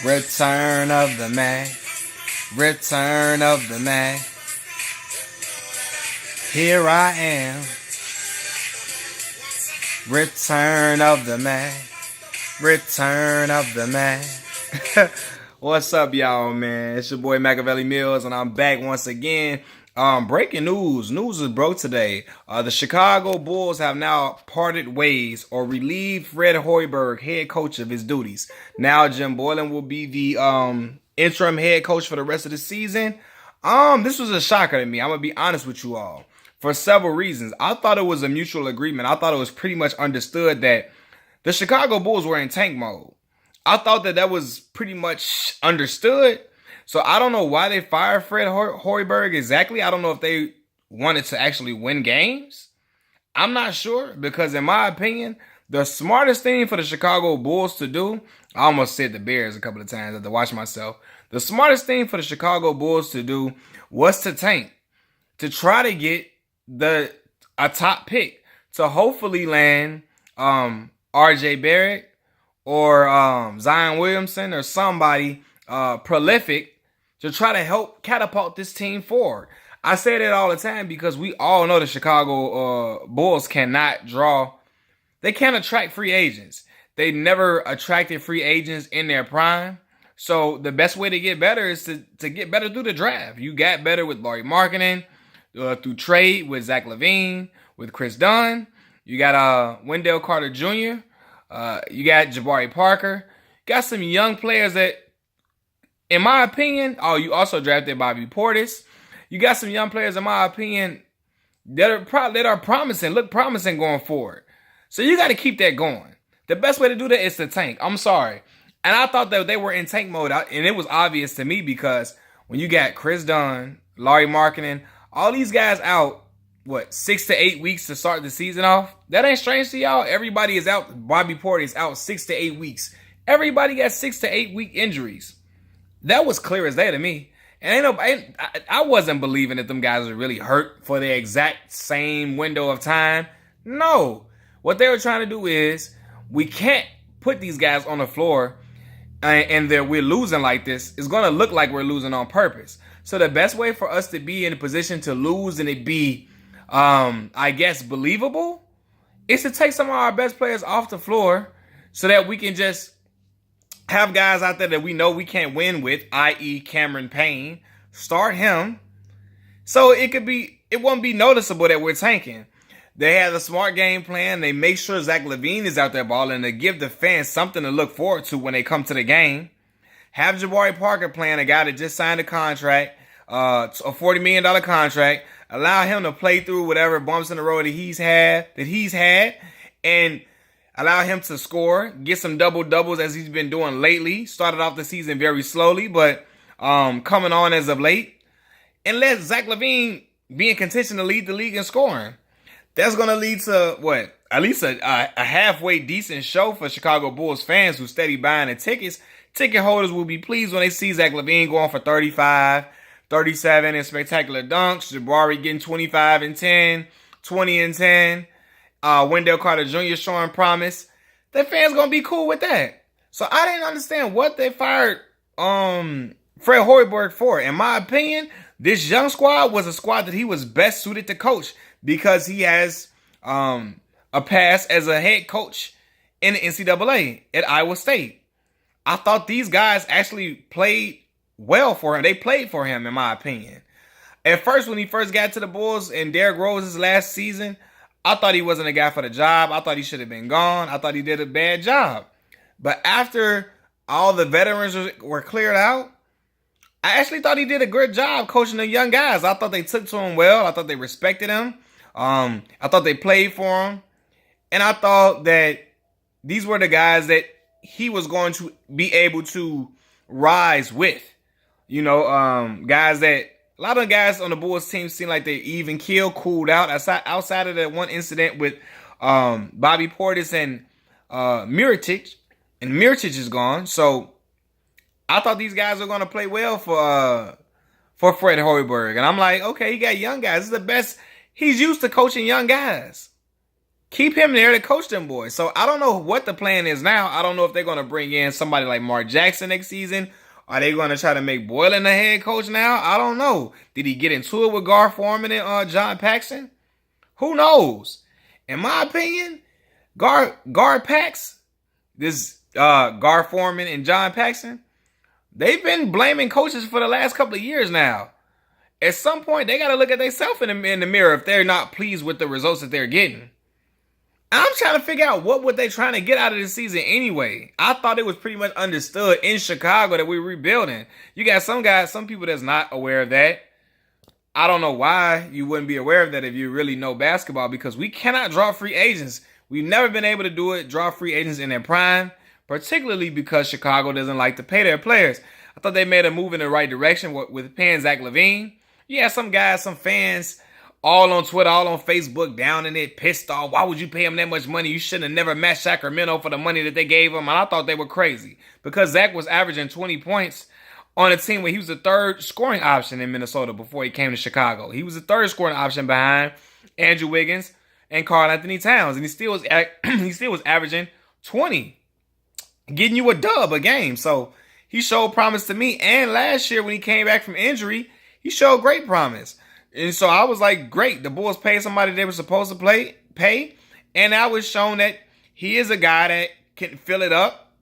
Return of the Mac. Return of the Mac. Here I am. Return of the Mac. Return of the Mac. What's up, y'all, man? It's your boy Machiavelli Mills, and I'm back once again. Breaking news. News is broke today. The Chicago Bulls have now parted ways or relieved Fred Hoiberg, head coach, of his duties. Now Jim Boylan will be the interim head coach for the rest of the season. This was a shocker to me. I'm gonna be honest with you all. For several reasons. I thought it was a mutual agreement. I thought it was pretty much understood that the Chicago Bulls were in tank mode. I thought that was pretty much understood. So I don't know why they fired Fred Hoiberg exactly. I don't know if they wanted to actually win games. I'm not sure, because in my opinion, the smartest thing for the Chicago Bulls to do, I almost said the Bears a couple of times. I had to watch myself. The smartest thing for the Chicago Bulls to do was to tank, to try to get a top pick, to hopefully land R.J. Barrett or Zion Williamson or somebody prolific to try to help catapult this team forward. I say that all the time because we all know the Chicago Bulls cannot draw. They can't attract free agents. They never attracted free agents in their prime. So the best way to get better is to get better through the draft. You got better with Lauri Markkanen, through trade with Zach LaVine, with Chris Dunn. You got Wendell Carter Jr. You got Jabari Parker. Got some young players that, in my opinion, you also drafted Bobby Portis. You got some young players, in my opinion, that are promising, look promising going forward. So you got to keep that going. The best way to do that is to tank. I'm sorry. And I thought that they were in tank mode, and it was obvious to me because when you got Chris Dunn, Lauri Markkanen, all these guys out, 6 to 8 weeks to start the season off? That ain't strange to y'all. Everybody is out. Bobby Portis is out 6 to 8 weeks. Everybody got 6 to 8 week injuries. That was clear as day to me. And I wasn't believing that them guys were really hurt for the exact same window of time. No. What they were trying to do is, we can't put these guys on the floor and we're losing like this. It's going to look like we're losing on purpose. So the best way for us to be in a position to lose and it be, I guess, believable, is to take some of our best players off the floor so that we can just have guys out there that we know we can't win with, i.e. Cameron Payne. Start him. So it won't be noticeable that we're tanking. They have a smart game plan. They make sure Zach LaVine is out there balling to give the fans something to look forward to when they come to the game. Have Jabari Parker playing, a guy that just signed a contract, a $40 million contract. Allow him to play through whatever bumps in the road that he's had, and allow him to score, get some double-doubles as he's been doing lately. Started off the season very slowly, but coming on as of late. And let Zach LaVine be in contention to lead the league in scoring. That's going to lead to, at least a halfway decent show for Chicago Bulls fans who steady buying the tickets. Ticket holders will be pleased when they see Zach LaVine going for 35, 37 in spectacular dunks. Jabari getting 25 and 10, 20 and 10. Wendell Carter Jr. showing promise. The fans going to be cool with that. So I didn't understand what they fired Fred Hoiberg for. In my opinion, this young squad was a squad that he was best suited to coach because he has a past as a head coach in the NCAA at Iowa State. I thought these guys actually played well for him. They played for him, in my opinion. At first, when he first got to the Bulls in Derrick Rose's last season, I thought he wasn't a guy for the job. I thought he should have been gone. I thought he did a bad job. But after all the veterans were cleared out, I actually thought he did a good job coaching the young guys. I thought they took to him well. I thought they respected him. I thought they played for him. And I thought that these were the guys that he was going to be able to rise with. You know, guys that, a lot of guys on the Bulls team seem like they even cooled out outside of that one incident with Bobby Portis and Mirotic. And Mirotic is gone. So I thought these guys were going to play well for Fred Hoiberg. And I'm like, okay, you got young guys. This is the best. He's used to coaching young guys. Keep him there to coach them boys. So I don't know what the plan is now. I don't know if they're going to bring in somebody like Mark Jackson next season. Are they going to try to make Boylan the head coach now? I don't know. Did he get into it with Gar Forman and John Paxson? Who knows? In my opinion, Gar Pax, this Gar Forman and John Paxson, they've been blaming coaches for the last couple of years now. At some point, they got to look at themselves in the mirror if they're not pleased with the results that they're getting. I'm trying to figure out what were they trying to get out of this season anyway. I thought it was pretty much understood in Chicago that we're rebuilding. You got some people that's not aware of that. I don't know why you wouldn't be aware of that if you really know basketball, because we cannot draw free agents. We've never been able to do it, draw free agents in their prime, particularly because Chicago doesn't like to pay their players. I thought they made a move in the right direction with paying Zach LaVine. Yeah, some guys, some fans, all on Twitter, all on Facebook, down in it, pissed off. Why would you pay him that much money? You shouldn't have never matched Sacramento for the money that they gave him. And I thought they were crazy because Zach was averaging 20 points on a team where he was the third scoring option in Minnesota before he came to Chicago. He was the third scoring option behind Andrew Wiggins and Karl Anthony Towns. And he still was averaging 20, getting you a dub a game. So he showed promise to me. And last year when he came back from injury, he showed great promise. And so I was like, great. The Bulls paid somebody they were supposed to pay. And I was shown that he is a guy that can fill it up,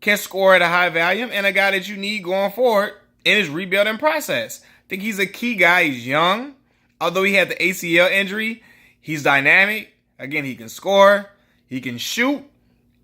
can score at a high volume, and a guy that you need going forward in his rebuilding process. I think he's a key guy. He's young. Although he had the ACL injury, he's dynamic. Again, he can score. He can shoot.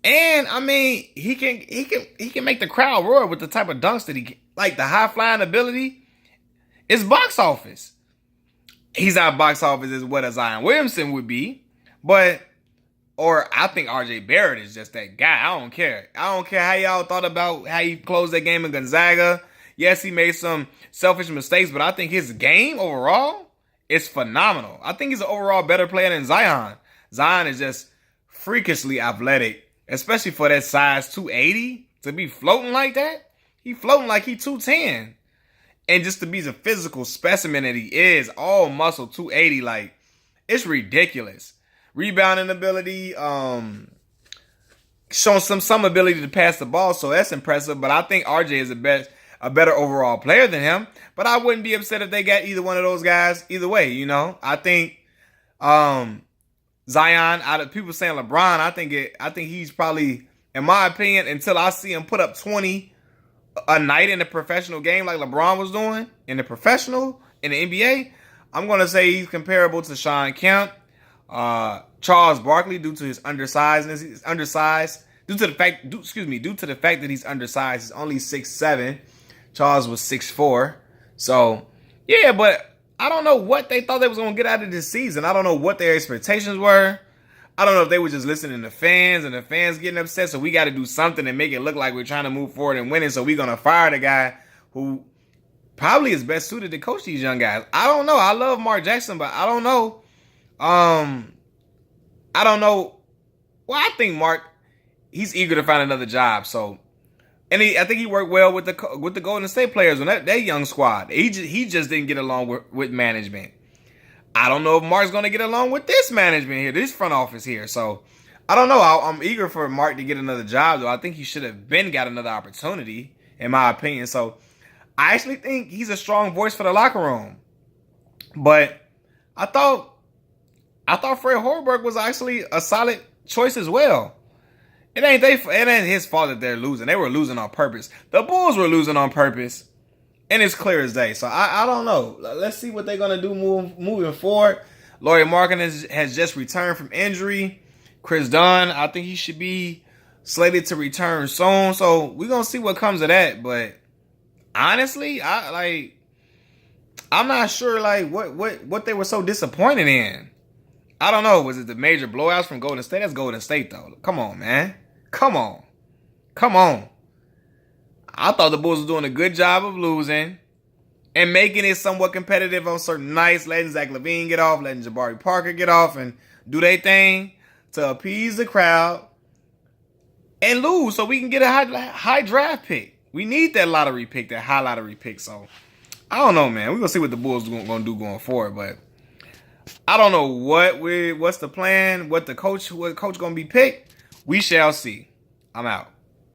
And, I mean, he can make the crowd roar with the type of dunks that he can. Like, the high-flying ability is box office. He's not box office as what a Zion Williamson would be, or I think RJ Barrett is just that guy. I don't care. I don't care how y'all thought about how he closed that game in Gonzaga. Yes, he made some selfish mistakes, but I think his game overall is phenomenal. I think he's an overall better player than Zion. Zion is just freakishly athletic, especially for that size 280 to be floating like that. He floating like he 210. And just to be the physical specimen that he is, all muscle, 280, like, it's ridiculous. Rebounding ability, showing some ability to pass the ball, so that's impressive. But I think RJ is a better overall player than him. But I wouldn't be upset if they got either one of those guys either way, you know. I think Zion, out of people saying LeBron, I think he's probably, in my opinion, until I see him put up 20 a night in a professional game like LeBron was doing in the NBA, I'm going to say he's comparable to Shawn Kemp, Charles Barkley, due to his undersizedness. He's undersized due to the fact that he's undersized. He's only 6'7". Charles was 6'4". So, yeah, but I don't know what they thought they was going to get out of this season. I don't know what their expectations were. I don't know if they were just listening to fans and the fans getting upset, so we got to do something and make it look like we're trying to move forward and winning, so we're going to fire the guy who probably is best suited to coach these young guys. I don't know. I love Mark Jackson, but I don't know. I don't know. Well, I think Mark, he's eager to find another job, so. And I think he worked well with the Golden State players on that young squad. He just didn't get along with management. I don't know if Mark's going to get along with this management here, this front office here. So, I don't know. I'm eager for Mark to get another job, though. I think he should have got another opportunity, in my opinion. So, I actually think he's a strong voice for the locker room. But I thought Fred Hoiberg was actually a solid choice as well. It ain't his fault that they're losing. They were losing on purpose. The Bulls were losing on purpose. And it's clear as day. So I don't know. Let's see what they're going to do moving forward. Lauri Markkanen has just returned from injury. Chris Dunn, I think he should be slated to return soon. So we're going to see what comes of that. But honestly, I'm not sure what they were so disappointed in. I don't know. Was it the major blowouts from Golden State? That's Golden State, though. Come on, man. Come on. I thought the Bulls were doing a good job of losing and making it somewhat competitive on certain nights, letting Zach LaVine get off, letting Jabari Parker get off and do their thing to appease the crowd and lose so we can get a high draft pick. We need that lottery pick, that high lottery pick. So, I don't know, man. We're going to see what the Bulls are going to do going forward. But I don't know what's the plan, what coach gonna be picked. We shall see. I'm out.